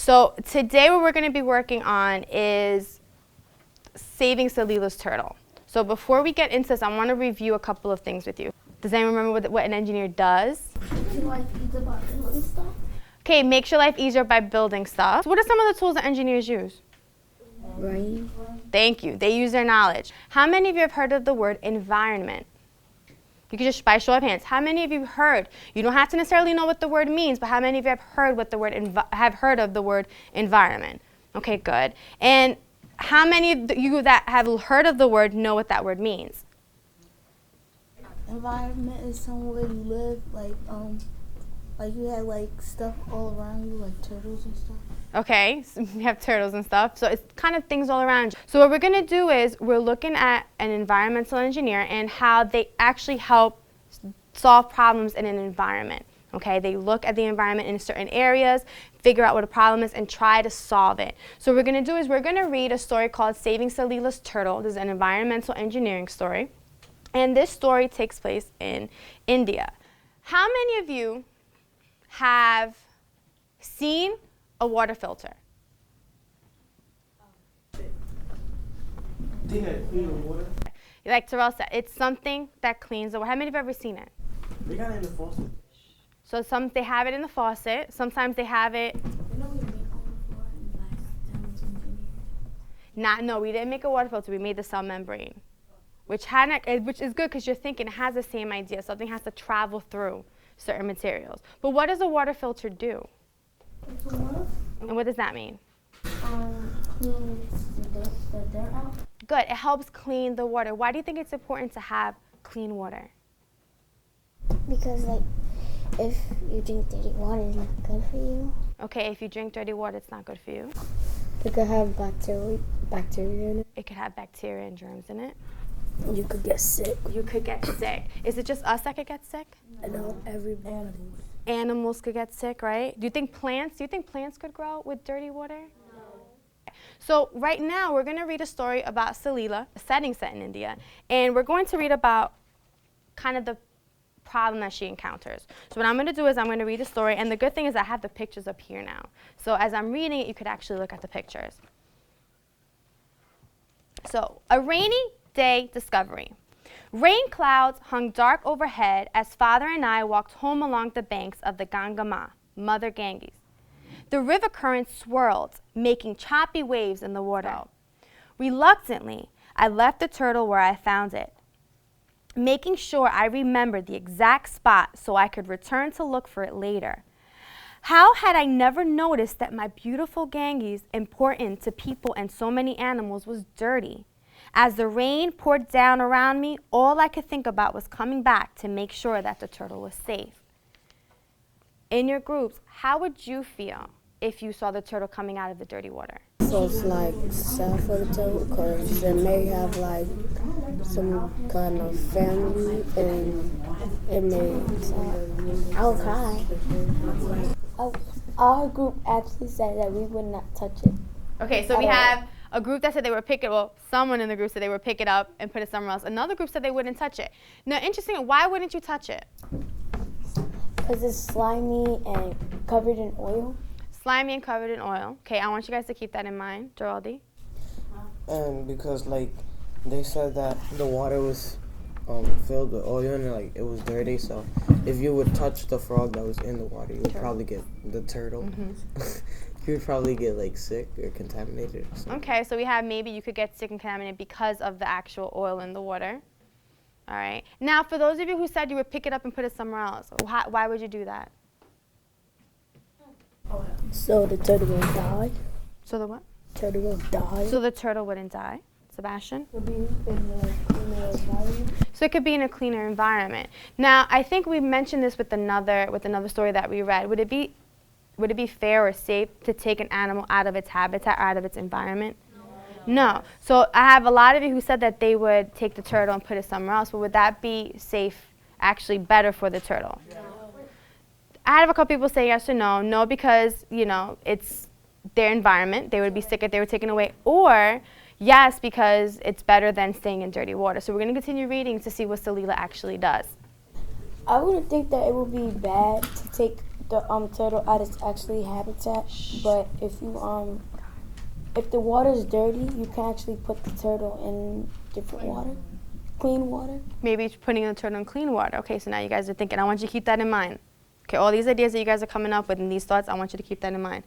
So today what we're going to be working on is saving Salila's turtle. So before we get into this, I want to review a couple of things with you. Does anyone remember what an engineer does? Okay, makes your life easier by building stuff. So what are some of the tools that engineers use? Brain. Thank you. They use their knowledge. How many of you have heard of the word environment? You can just by show of hands. How many of you have heard? You don't have to necessarily know what the word means, but how many of you have heard what the word have heard of the word environment? Okay, good. And how many of you that have heard of the word know what that word means? Environment is somewhere you live, like you have like stuff all around you, like turtles and stuff. Okay, so we have turtles and stuff, so it's kind of things all around you. So what we're going to do is we're looking at an environmental engineer and how they actually help solve problems in an environment. Okay, they look at the environment in certain areas, figure out what a problem is, and try to solve it. So what we're going to do is we're going to read a story called Saving Salila's Turtle. This is an environmental engineering story, and this story takes place in India. How many of you have seen a water filter? Water. Like Terrell said, it's something that cleans the water. How many have ever seen it? They got it in the faucet. So they have it in the faucet. Sometimes they have it. No, we didn't make a water filter. We made the cell membrane, which is good because you're thinking it has the same idea. Something has to travel through certain materials. But what does a water filter do? And what does that mean? Cleans the dirt out. Good. It helps clean the water. Why do you think it's important to have clean water? Because, like, if you drink dirty water, it's not good for you. Okay, if you drink dirty water, it's not good for you. It could have bacteria in it. It could have bacteria and germs in it. You could get sick. You could get sick. Is it just us that could get sick? No, every animal. Animals could get sick, right? Do you think plants could grow with dirty water? No. So right now we're going to read a story about Salila, a setting set in India, and we're going to read about kind of the problem that she encounters. So what I'm going to do is I'm going to read the story, and the good thing is I have the pictures up here now. So as I'm reading it, you could actually look at the pictures. So, a rainy day discovery. Rain clouds hung dark overhead as Father and I walked home along the banks of the Ganga, Mother Ganges. The river current swirled, making choppy waves in the water. Reluctantly, I left the turtle where I found it, making sure I remembered the exact spot so I could return to look for it later. How had I never noticed that my beautiful Ganges, important to people and so many animals, was dirty? As the rain poured down around me, all I could think about was coming back to make sure that the turtle was safe. In your groups, how would you feel if you saw the turtle coming out of the dirty water? So it's like sad for the turtle because they may have like some kind of family and it may. I'll cry. Our group actually said that we would not touch it. Okay, so we have a group that said they would pick it up. Someone in the group said they would pick it up and put it somewhere else. Another group said they wouldn't touch it. Now, interesting, why wouldn't you touch it? Because it's slimy and covered in oil. Slimy and covered in oil. Okay, I want you guys to keep that in mind. Geraldi? And because like they said that the water was filled with oil and like it was dirty, so if you would touch the frog that was in the water, you would probably get the turtle. Mm-hmm. You would probably get like sick or contaminated or something. Okay, so we have maybe you could get sick and contaminated because of the actual oil in the water. All right. Now, for those of you who said you would pick it up and put it somewhere else, why would you do that? So the turtle won't die. So the what? Turtle won't die. So the turtle wouldn't die. Sebastian? It'll be in a cleaner environment. So it could be in a cleaner environment. Now, I think we mentioned this with another story that we read. Would it be fair or safe to take an animal out of its habitat or out of its environment? No. So I have a lot of you who said that they would take the turtle and put it somewhere else, but would that be safe, actually better for the turtle? No. I have a couple people say yes or no. No, because, it's their environment. They would be sick if they were taken away. Or yes, because it's better than staying in dirty water. So we're going to continue reading to see what Salila actually does. I wouldn't think that it would be bad to take the turtle at its actually habitat. But if you if the water is dirty, you can actually put the turtle in different water, clean water. Maybe putting the turtle in clean water. Okay, so now you guys are thinking. I want you to keep that in mind. Okay, all these ideas that you guys are coming up with and these thoughts, I want you to keep that in mind.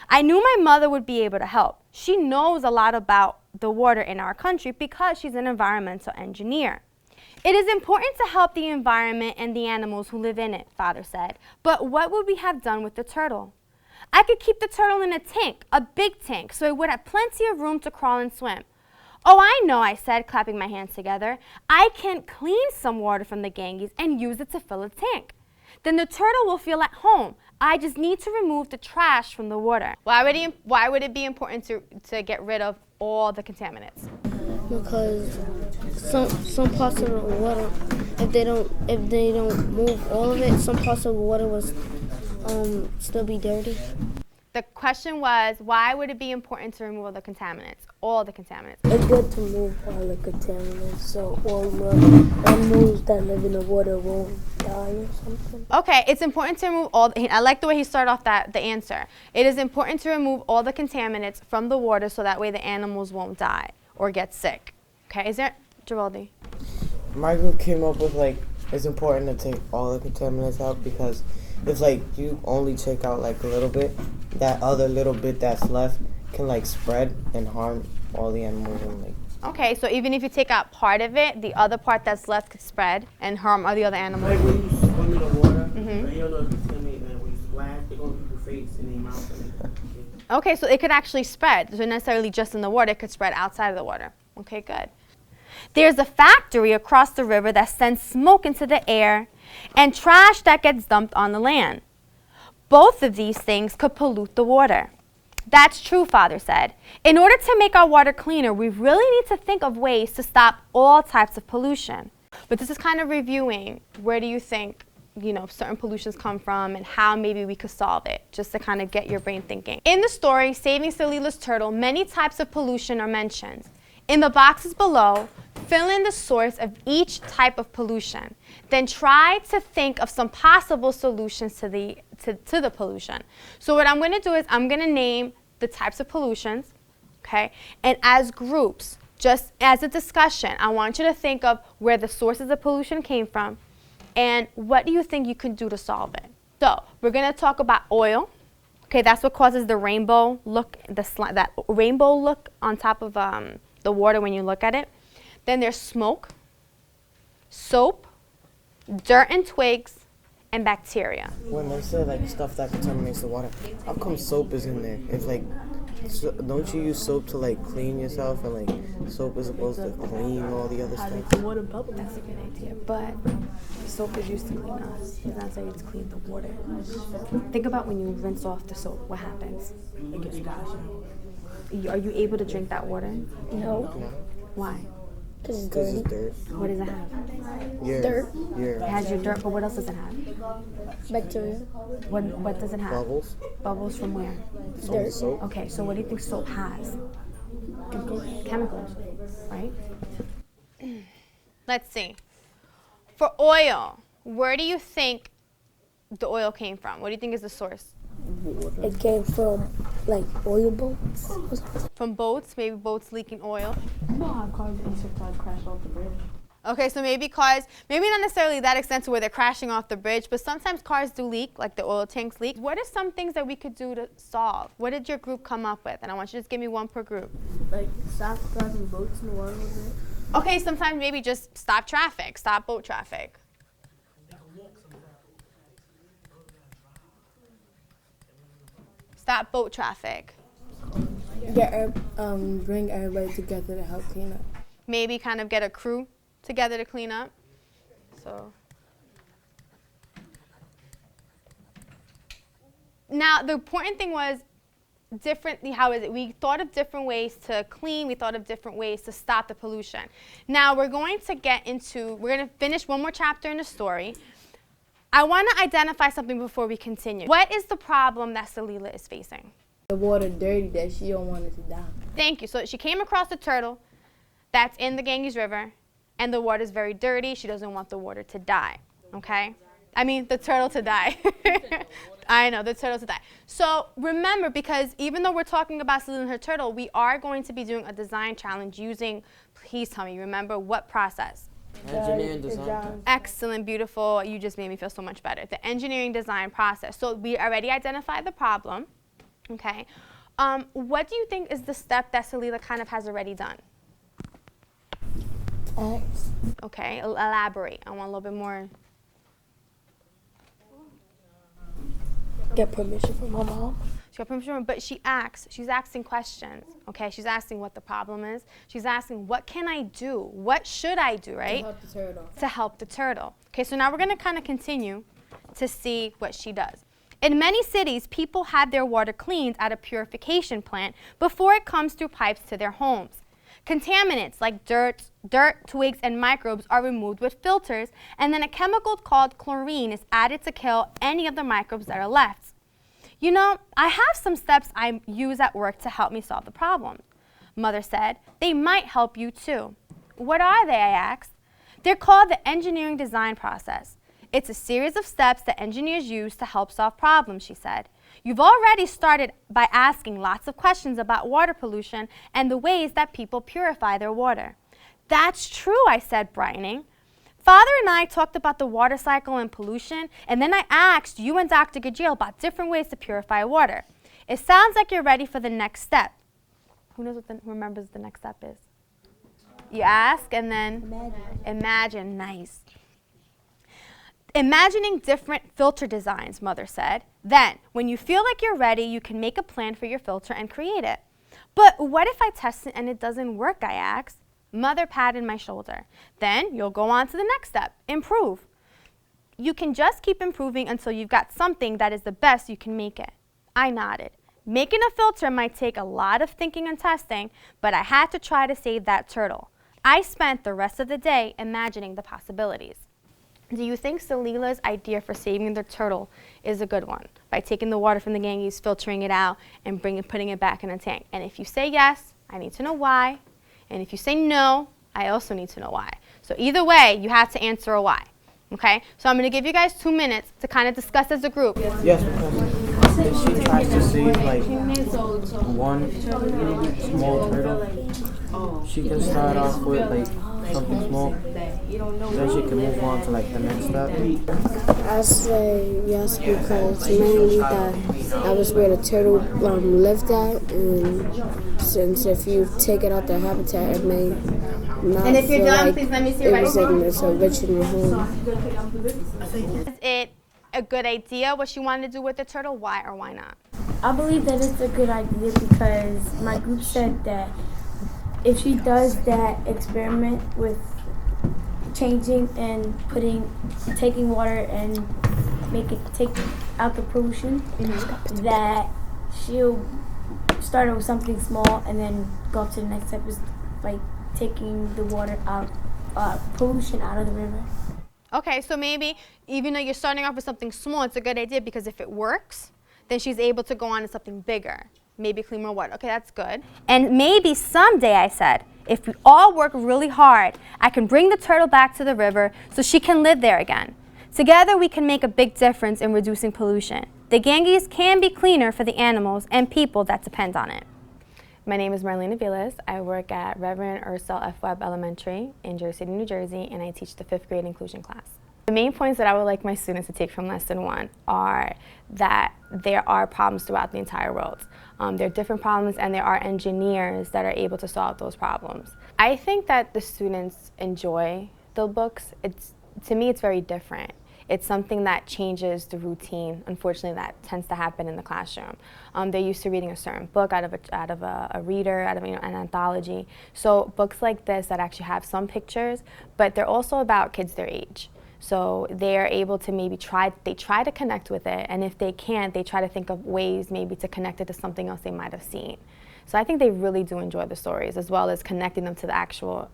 I knew my mother would be able to help. She knows a lot about the water in our country because she's an environmental engineer. It is important to help the environment and the animals who live in it, Father said. But what would we have done with the turtle? I could keep the turtle in a tank, a big tank, so it would have plenty of room to crawl and swim. Oh, I know, I said, clapping my hands together. I can clean some water from the Ganges and use it to fill a tank. Then the turtle will feel at home. I just need to remove the trash from the water. Why would it be important to get rid of all the contaminants? Because some parts of the water, if they don't move all of it, some parts of the water will still be dirty. The question was, why would it be important to remove all the contaminants? All the contaminants. It's good to move all the contaminants so all the animals that live in the water won't die or something. Okay, it's important to remove all. I like the way he started off the answer. It is important to remove all the contaminants from the water so that way the animals won't die or get sick. Okay, is there, Geraldi? My group came up with like it's important to take all the contaminants out because if like you only take out like a little bit, that other little bit that's left can like spread and harm all the animals and like. Okay, so even if you take out part of it, the other part that's left could spread and harm all the other animals. Like when you swim in the water, you don't know if it's swimming, and when you splash, they go to people's face and their mouth. Okay, so it could actually spread. So necessarily just in the water, it could spread outside of the water. Okay, good. There's a factory across the river that sends smoke into the air and trash that gets dumped on the land. Both of these things could pollute the water. That's true, Father said. In order to make our water cleaner, we really need to think of ways to stop all types of pollution. But this is kind of reviewing where do you think, certain pollutions come from and how maybe we could solve it, just to kind of get your brain thinking. In the story, Saving Salila's Turtle, many types of pollution are mentioned. In the boxes below, fill in the source of each type of pollution. Then try to think of some possible solutions to the pollution. So what I'm going to do is I'm going to name the types of pollutions, okay? And as groups, just as a discussion, I want you to think of where the sources of pollution came from and what do you think you can do to solve it. So we're going to talk about oil. Okay, that's what causes the rainbow look, that rainbow look on top of the water when you look at it. Then there's smoke, soap, dirt and twigs, and bacteria. When they say like stuff that contaminates the water, how come soap is in there? If like, don't you use soap to like clean yourself and like soap is supposed to clean all the other stuff? That's a good idea, but soap is used to clean us. It's not saying it's clean the water. Think about when you rinse off the soap, what happens? It gets washed. Are you able to drink that water? No, Why? because it's Because dirty. it's dirt. What does it have? Yeah. Dirt. It Yeah. has your dirt, but what else does it have? Bacteria. What does it have? Bubbles. Bubbles from where? Dirt. Soap. Okay, so what do you think soap has? Chemicals, right? Let's see. For oil, where do you think the oil came from? What do you think is the source? It came from like oil boats or something. From boats, maybe boats leaking oil. You know how cars sometimes crash off the bridge? Okay, so maybe cars, maybe not necessarily that extent to where they're crashing off the bridge, but sometimes cars do leak, like the oil tanks leak. What are some things that we could do to solve? What did your group come up with? And I want you to just give me one per group. Like stop driving boats in the water with it. Okay, sometimes maybe just stop traffic, stop boat traffic. Stop boat traffic. Bring everybody together to help clean up. Maybe kind of get a crew together to clean up. So now the important thing was differently, how is it? We thought of different ways to clean, we thought of different ways to stop the pollution. Now we're going to finish one more chapter in the story. I want to identify something before we continue. What is the problem that Salila is facing? The water dirty that she don't want it to die. Thank you. So she came across a turtle that's in the Ganges River, and the water is very dirty. She doesn't want the water to die, okay? I mean, the turtle to die. I know, the turtle to die. So remember, because even though we're talking about Salila and her turtle, we are going to be doing a design challenge using, please tell me, remember what process? Engineering design. Excellent, beautiful. You just made me feel so much better. The engineering design process. So we already identified the problem, okay? What do you think is the step that Salila kind of has already done? Okay, elaborate. I want a little bit more. Get permission from my mom. She got permission, but she's asking questions, okay? She's asking what the problem is. She's asking, what can I do? What should I do, right? To help the turtle. To help the turtle. Okay, so now we're gonna kind of continue to see what she does. In many cities, people have their water cleaned at a purification plant before it comes through pipes to their homes. Contaminants like dirt, twigs, and microbes are removed with filters, and then a chemical called chlorine is added to kill any of the microbes that are left. You know, I have some steps I use at work to help me solve the problem. Mother said, they might help you too. What are they, I asked. They're called the engineering design process. It's a series of steps that engineers use to help solve problems, she said. You've already started by asking lots of questions about water pollution and the ways that people purify their water. That's true, I said, brightening. Father and I talked about the water cycle and pollution, and then I asked you and Dr. Gajil about different ways to purify water. It sounds like you're ready for the next step. Who remembers the next step is? You ask and then imagine. Nice. Imagining different filter designs, Mother said. Then, when you feel like you're ready, you can make a plan for your filter and create it. But what if I test it and it doesn't work, I asked. Mother patted my shoulder. Then you'll go on to the next step, improve. You can just keep improving until you've got something that is the best you can make it. I nodded. Making a filter might take a lot of thinking and testing, but I had to try to save that turtle. I spent the rest of the day imagining the possibilities. Do you think Salila's idea for saving the turtle is a good one? By taking the water from the Ganges, filtering it out, and putting it back in a tank? And if you say yes, I need to know why. And if you say no, I also need to know why. So either way, you have to answer a why. Okay? So I'm going to give you guys 2 minutes to kind of discuss as a group. Yes, because if she tries to save like one small turtle, she can start off with like something small. Then she can move on to like the next step. I say yes because mainly that was where the turtle lived at, and since if you take it out their habitat, it may not And if you're feel done, like please let me see it your was writing in its original home. Is it a good idea what she wanted to do with the turtle? Why or why not? I believe that it's a good idea because my group said that if she does that experiment with changing and taking water and take out the pollution, that she'll start with something small and then go up to the next step is like taking the water out, pollution out of the river. Okay, so maybe even though you're starting off with something small, it's a good idea because if it works, then she's able to go on to something bigger. Maybe clean more water. Okay, that's good. And maybe someday, I said, if we all work really hard, I can bring the turtle back to the river so she can live there again. Together, we can make a big difference in reducing pollution. The Ganges can be cleaner for the animals and people that depend on it. My name is Marlena Vilas. I work at Reverend Ursel F. Webb Elementary in Jersey City, New Jersey, and I teach the 5th grade inclusion class. The main points that I would like my students to take from Lesson 1 are that there are problems throughout the entire world. There are different problems, and there are engineers that are able to solve those problems. I think that the students enjoy the books. To me, it's very different. It's something that changes the routine. Unfortunately, that tends to happen in the classroom. They're used to reading a certain book out of a reader, out of an anthology. So books like this that actually have some pictures, but they're also about kids their age. So they're able to maybe try to connect with it, and if they can't, they try to think of ways maybe to connect it to something else they might have seen. So I think they really do enjoy the stories, as well as connecting them to the actual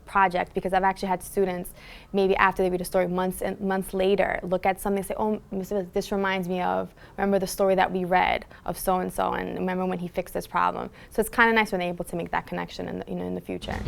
project, because I've actually had students, maybe after they read a story months later, look at something and say, oh, this reminds me of, remember the story that we read of so-and-so, and remember when he fixed this problem. So it's kind of nice when they're able to make that connection in the future.